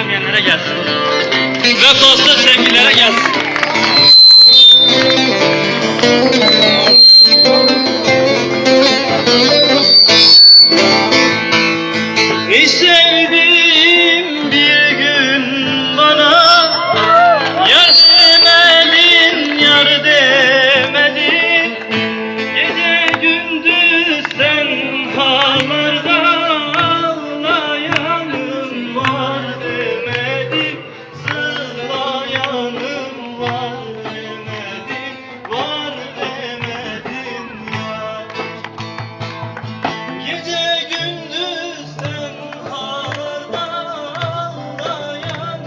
sevmeyenlere gelsin. Vefasız sevgililere gelsin. Hiç sevdiğim bir gün bana yar demedin, yar demedin. Gece gündüz sen halarda ağlayanım var demedin, sızlayanım var demedin, var demedin ya. Gece gündüz sen halarda ağlayanım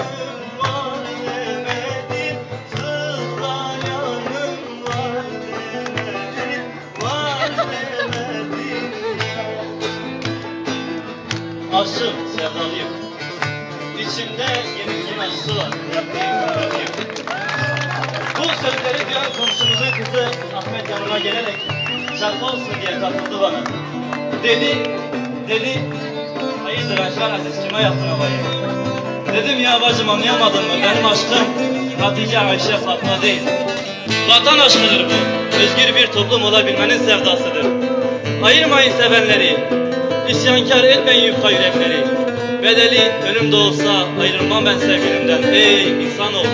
var demedin, sızlayanım var demedin, var demedin ya. Aşığım, sevdalıyım. İçimde yenilgin acısı var. Yapayım. Bu sözleri duyan komşumuzun kızı Ahmet yanıma gelerek şarkı olsun diye katıldı bana. Deli, hayırdır Aşkar Aziz, kime yaptın havayı? Dedim ya bacım, anlayamadın mı? Benim aşkım Hatice, Ayşe, Fatma değil. Vatan aşkıdır bu. Özgür bir toplum olabilmenin sevdasıdır. Ayırmayın sevenleri, isyankar etmeyin yufka yürekleri. Bedeli ölüm de olsa ayrılmam ben sevgilimden. Ey insanoğlu!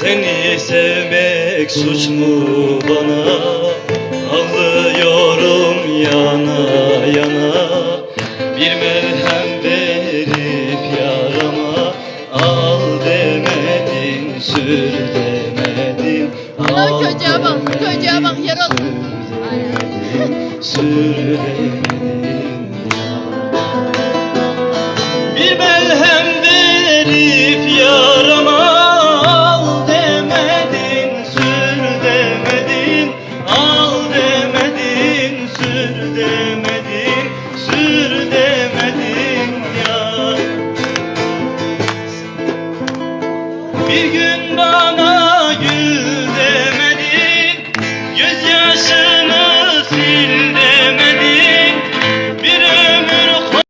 Seni sevmek suç mu bana? Ağlıyorum yana yana.